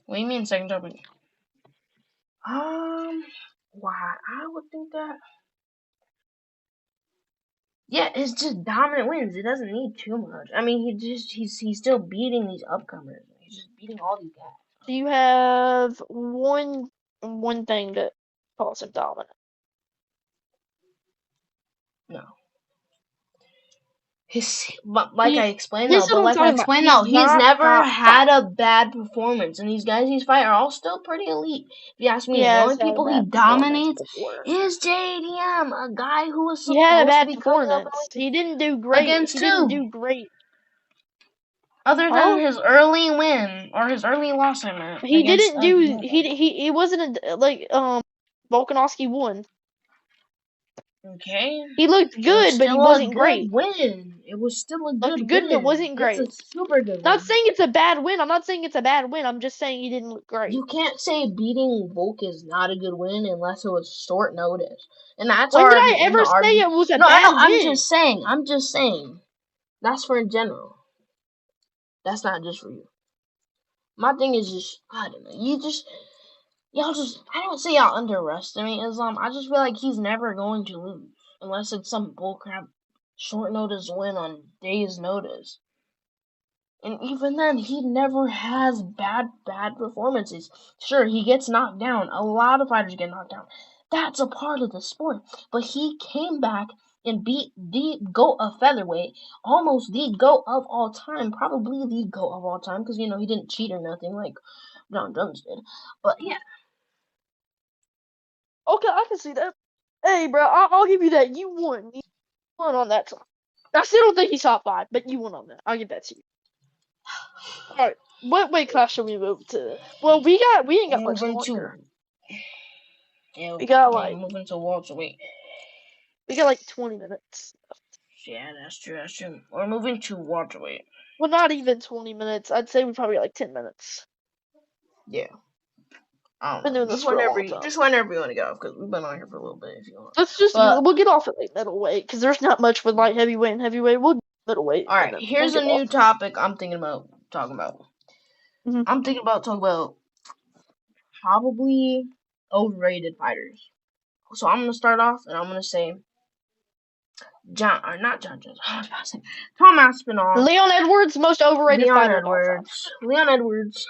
What do you mean second topic? Why? I would think that... Yeah, it's just dominant wins. It doesn't need too much. I mean, he's still beating these upcomers. He's just beating all these guys.
Do you have one thing that calls him dominant?
No. I explained though, he's never had a bad performance, and these guys he's fighting are all still pretty elite. If you ask me, the only people he dominates is JDM, a guy who was supposed to be
performance. He didn't do great.
Against other than his early win or his early loss, I meant.
He didn't do. He wasn't Volkanovski won.
Okay.
He looked good, but he wasn't great.
Win. It was still a good win.
Good, but wasn't great.
It's a super good win.
Not saying it's a bad win. I'm not saying it's a bad win. I'm just saying he didn't look great.
You can't say beating Volk is not a good win unless it was short notice. And that's
when did I ever say it was a bad win?
I'm just saying. That's for in general. That's not just for you. My thing is just, I don't know. I don't say y'all underestimate Islam. I just feel like he's never going to lose. Unless it's some bullcrap short notice win on days notice. And even then, he never has bad performances. Sure, he gets knocked down. A lot of fighters get knocked down. That's a part of the sport. But he came back and beat the GOAT of featherweight, almost the GOAT of all time, probably the GOAT of all time, because, he didn't cheat or nothing like John Jones did. But, yeah.
Okay, I can see that. Hey, bro, I'll give you that. You won. You won on that top. I still don't think he's top 5, but you won on that. I'll give that to you. Alright, what weight class should we move to? Well, we ain't got much longer.
Yeah,
we got like
moving to welterweight.
We got like 20 minutes.
Yeah, that's true. We're moving to welterweight.
Well, not even 20 minutes. I'd say we probably got like 10 minutes.
Yeah.
Been doing this for a long time.
Just whenever you want to get off, because we've been on here for a little bit. If you
want. We'll get off at like middleweight, because there's not much with light heavyweight and heavyweight. We'll middleweight.
All right, here's a new topic I'm thinking about talking about.
Mm-hmm.
I'm thinking about talking about probably overrated fighters. So I'm gonna start off, and I'm gonna say Tom Aspinall.
Leon Edwards, most overrated fighter.
Leon Edwards.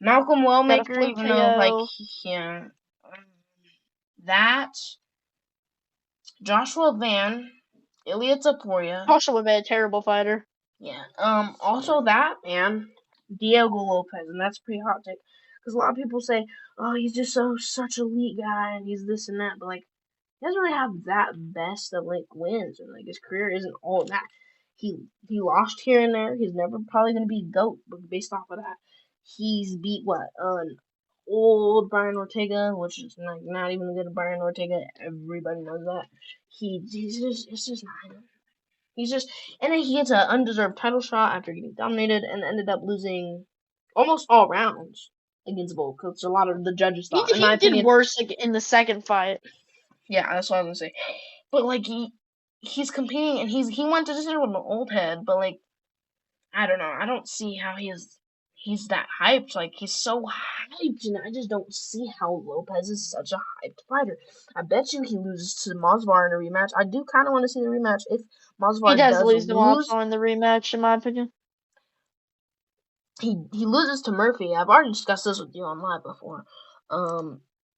Malcolm
Got a
Wellmaker,
fluke
even though like
KO.
yeah, that Joshua Van, Ilya Taporia.
Joshua would be a terrible fighter.
Yeah. Also that and Diego Lopez, and that's pretty hot take because a lot of people say, "Oh, he's just such a elite guy, and he's this and that," but like he doesn't really have that best of like wins, and like his career isn't all that. He lost here and there. He's never probably gonna be GOAT, but based off of that, he's beat what an old Brian Ortega, which is like not even a good Brian Ortega. Everybody knows that. He's just it's just not him. He's just, and then he gets an undeserved title shot after getting dominated and ended up losing almost all rounds against Volk because a lot of the judges thought, in my
He did
opinion,
worse like, in the second fight.
yeah, that's what I was gonna say. But like he's competing and he went to decision with an old head, but like I don't know, I don't see how he's that hyped. Like he's so hyped, and I just don't see how Lopez is such a hyped fighter. I bet you he loses to Masvidal in a rematch. I do kind of want to see the rematch if
He
Masvidal
does
does
lose to
lose.
Masvidal in the rematch, in my opinion.
He loses to Murphy. I've already discussed this with you on live before.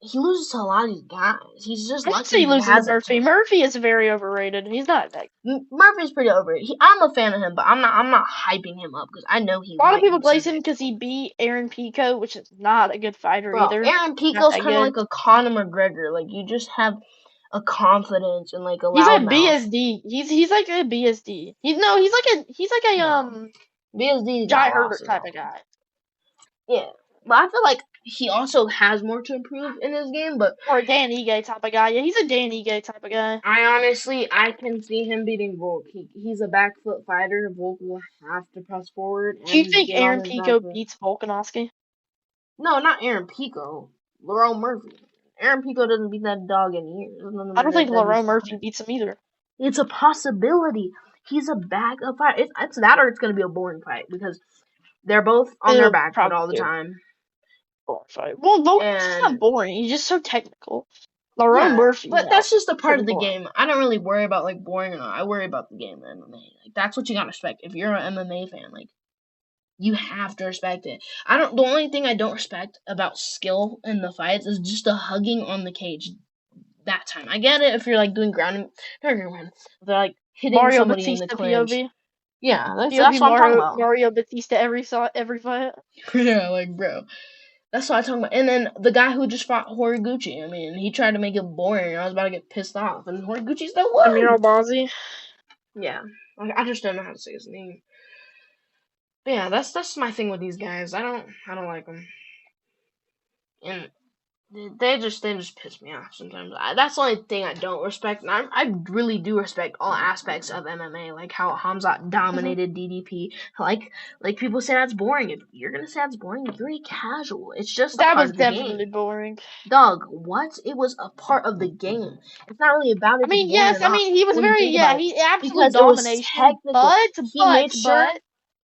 He loses to a lot of these guys. He's just
I should say
lucky
he
he
loses to
has a
Murphy.
chance.
Murphy is very overrated. He's not that.
Murphy's pretty over it. I'm a fan of him, but I'm not hyping him up because I know he
A lot of
might
people
be
place him
subject
because
to.
he beat Aaron Pico, which is not a good fighter
Bro,
either.
Aaron
Not
Pico's
that
kind of
good.
like a Conor McGregor. Like you just have a confidence and like a
He's like
loudmouth.
BSD. He's like a BSD. He's like a
No, BSD got
Jai Herbert
losses
type of
also.
guy.
Yeah, but I feel like he also has more to improve in his game, but
Or a Dan Ige type of guy. Yeah, he's a Dan Ige type of guy.
I can see him beating Volk. He's a back foot fighter. Volk will have to press forward
Do you
and
think
get on
Aaron
his back
Pico
foot.
beats Volkanovski?
No, not Aaron Pico. Laurel Murphy. Aaron Pico doesn't beat that dog in years.
I don't think
That'd be
Lerone
so
Murphy
hard.
beats him either.
It's a possibility. He's a backup fighter. It's that or it's going to be a boring fight because they're both on their
It'll
back foot
probably
all the
be a
time.
boring fight. Well, Volkanovski's not
And
boring. He's just so technical. Lerone
yeah,
Murphy,
but
no,
that's just a part
pretty
of the
boring.
game. I don't really worry about like boring or not. I worry about the game of MMA. Like that's what you gotta respect. If you're an MMA fan, like you have to respect it. I don't. The only thing I don't respect about skill in the fights is just the hugging on the cage. That time, I get it if you're like doing ground, not ground. If they're like hitting
Mario
somebody in the
Batista
clinch.
POV.
Yeah,
POV
that's what I'm talking about.
Mario Batista every fight.
Yeah, like bro, that's what I'm talking about. And then the guy who just fought Horiguchi. I mean, he tried to make it boring. I was about to get pissed off, and Horiguchi still
Amir
won.
Albazi.
Yeah, I just don't know how to say his name. But yeah, that's my thing with these guys. I don't like them, and they just piss me off sometimes. That's the only thing I don't respect. And I really do respect all aspects of MMA, like how Hamzat
Mm-hmm.
dominated DDP. Like people say that's boring. If you're gonna say that's boring, you're very casual. It's just a
That
part
was
of the game.
definitely boring.
Dog, what? It was a part of the game. It's not really about
I
if it's
mean,
boring or
yes, I
not
mean he was
when you
very
think about it,
he absolute
because it was
domination,
technical. He made sure
but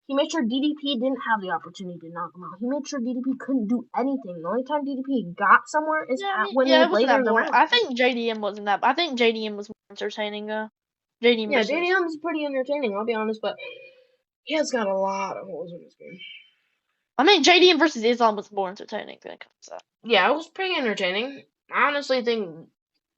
he made sure DDP didn't have the opportunity to knock him out. He made sure DDP couldn't do anything. The only time DDP got somewhere is
yeah, I mean
when he
yeah,
was
it wasn't
later
that
in the
boring.
round.
I think JDM wasn't that. I think JDM was more entertaining. JDM
Yeah,
versus.
JDM's pretty entertaining, I'll be honest, but he has got a lot of holes in his game.
I mean JDM versus Islam was more entertaining than it comes out.
Yeah, it was pretty entertaining. I honestly think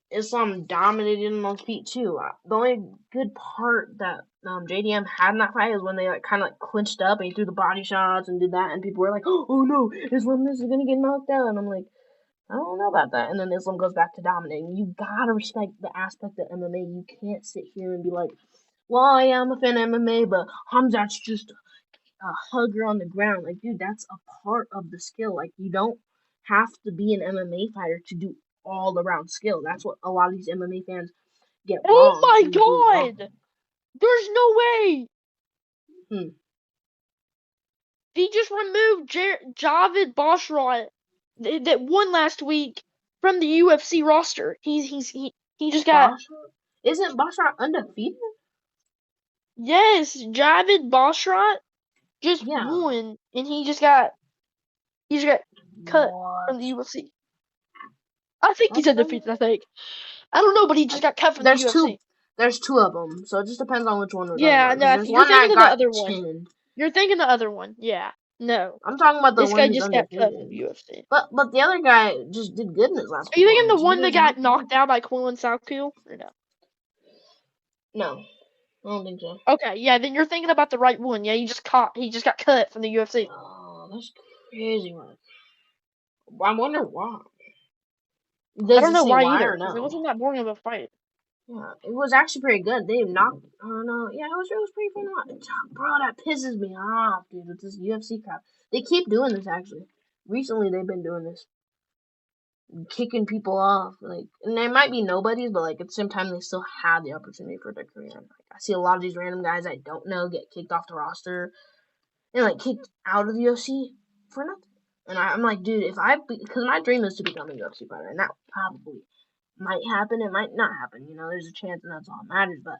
Islam dominated him on feet too. The only good part that JDM had in that fight is when they like kind of like clinched up and he threw the body shots and did that, and people were like, "Oh no, Islam is gonna get knocked out," and I'm like, I don't know about that. And then Islam goes back to dominating. You gotta respect the aspect of MMA. You can't sit here and be like, "Well, yeah, I'm a fan of MMA, but Hamzat's just a hugger on the ground." Like, dude, that's a part of the skill. Like, you don't have to be an MMA fighter to do all around skill. That's what a lot of these MMA fans get
Oh
wrong
my
and do wrong.
god! There's no way!
Hmm.
They just removed Javid Bashrat that won last week from the UFC roster. He just got
Basha? Isn't Basha undefeated?
yes, Javid Bashrat just
Yeah.
won and he just got cut from
What?
the UFC. I think he's
That's
undefeated, I think. I don't know, but he just got cut from the
There's two.
UFC.
There's two of them, so it just depends on which one we're talking
Yeah,
about.
no,
Because there's
you're
one
thinking
that
of the
got
other one.
chinned.
You're thinking the other one, yeah. No.
I'm talking about the
This
one
guy
who's
just got cut from
undefeated.
the UFC.
But the other guy just did good in his last
Are you thinking the
performance.
one that got knocked out by Quinlan Southkill? Or no?
No, I don't think so.
Okay, yeah, then you're thinking about the right one. Yeah, he just got cut from the UFC.
Oh, that's crazy, man. I wonder why.
I don't know why
why
either,
or
because it
no?
wasn't that boring of a fight.
Yeah, it was actually pretty good. They knocked. I don't know. Yeah, it was pretty fun to watch. Bro, that pisses me off, dude. With this UFC crap, they keep doing this. Actually, recently they've been doing this, kicking people off. Like, and they might be nobodies, but like at the same time, they still have the opportunity for their career. Like, I see a lot of these random guys I don't know get kicked off the roster and like kicked out of the UFC for nothing. And I'm like, dude, because my dream is to become a UFC fighter, and that probably might happen. It might not happen. You know, there's a chance, and that's all that matters. But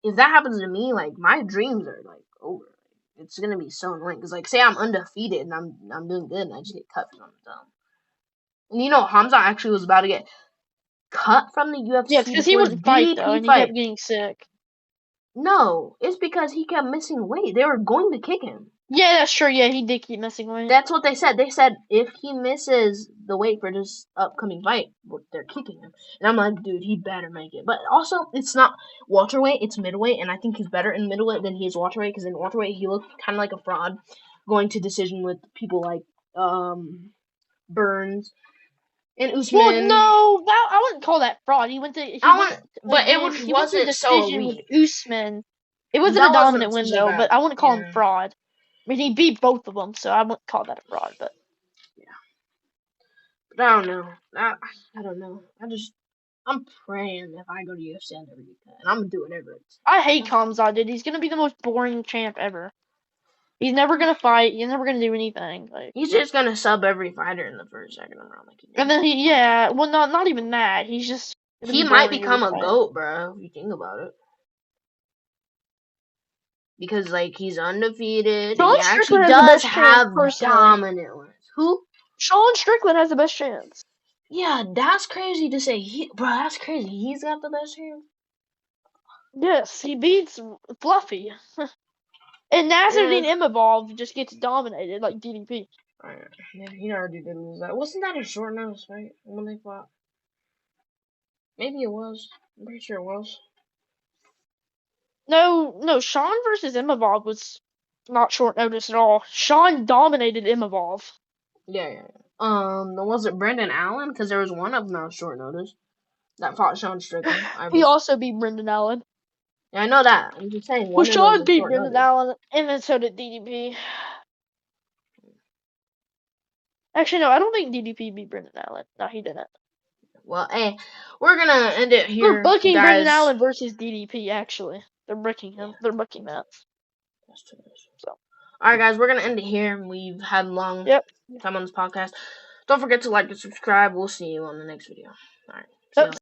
if that happens to me, like my dreams are like over. It's gonna be so annoying. Cause like, say I'm undefeated and I'm doing good, and I just get cut from the dumb. And you know, Hamza actually was about to get cut from the UFC
Yeah, because he
before his
wouldn't fight though,
DDP
and he
fight.
kept getting sick.
No, it's because he kept missing weight. They were going to kick him.
Yeah, that's true. Yeah, he did keep missing weight.
That's what they said. They said if he misses the weight for this upcoming fight, they're kicking him. And I'm like, dude, he better make it. But also, it's not welterweight, it's middleweight, and I think he's better in middleweight than he is welterweight, because in welterweight, he looked kind of like a fraud, going to decision with people like Burns and Usman.
Well, no, I wouldn't call that fraud.
But it
he went to
wasn't so
decision with
elite.
Usman. It wasn't
That
a
wasn't
dominant win
such a
though,
bad.
but I wouldn't call him
Yeah.
fraud. I mean, he beat both of them, so I wouldn't call that a fraud. But
But I don't know. I don't know. I'm praying if I go to UFC, I never get cut, and I'm gonna do whatever it's.
I hate Kamzat, dude. He's gonna be the most boring champ ever. He's never gonna fight. He's never gonna do anything. Like,
he's just gonna sub every fighter in the first, second round. Like,
and then well, not even that. He's just
he might become a GOAT, bro. If you think about it, because like he's undefeated.
Sean
He actually
Strickland has
does have dominant ones. Who?
Sean Strickland has the best chance.
Yeah, that's crazy to say. Bro, that's crazy. He's got the best chance.
Yes, he beats Fluffy. And Nasruddin Imavov just gets dominated like DDP.
Yeah, he already did lose that. Wasn't that a short notice fight when they fought? Maybe it was. I'm pretty sure it was.
No, Sean versus Imavov was not short notice at all. Sean dominated Imavov.
Yeah. Was it Brendan Allen? Because there was one of them that was short notice that fought Sean Strickland.
He also beat Brendan Allen.
Yeah, I know that. I'm just saying.
Well, Sean beat Brendan Allen, and then so did DDP. Actually, no, I don't think DDP beat Brendan Allen. No, he didn't.
Well, hey, we're gonna end it here.
They're booking
guys.
Brendan Allen versus DDP. Actually, they're booking him. They're booking that.
That's true. So, all right, guys, we're gonna end it here. We've had a long time on this podcast. Don't forget to like and subscribe. We'll see you on the next video. All right.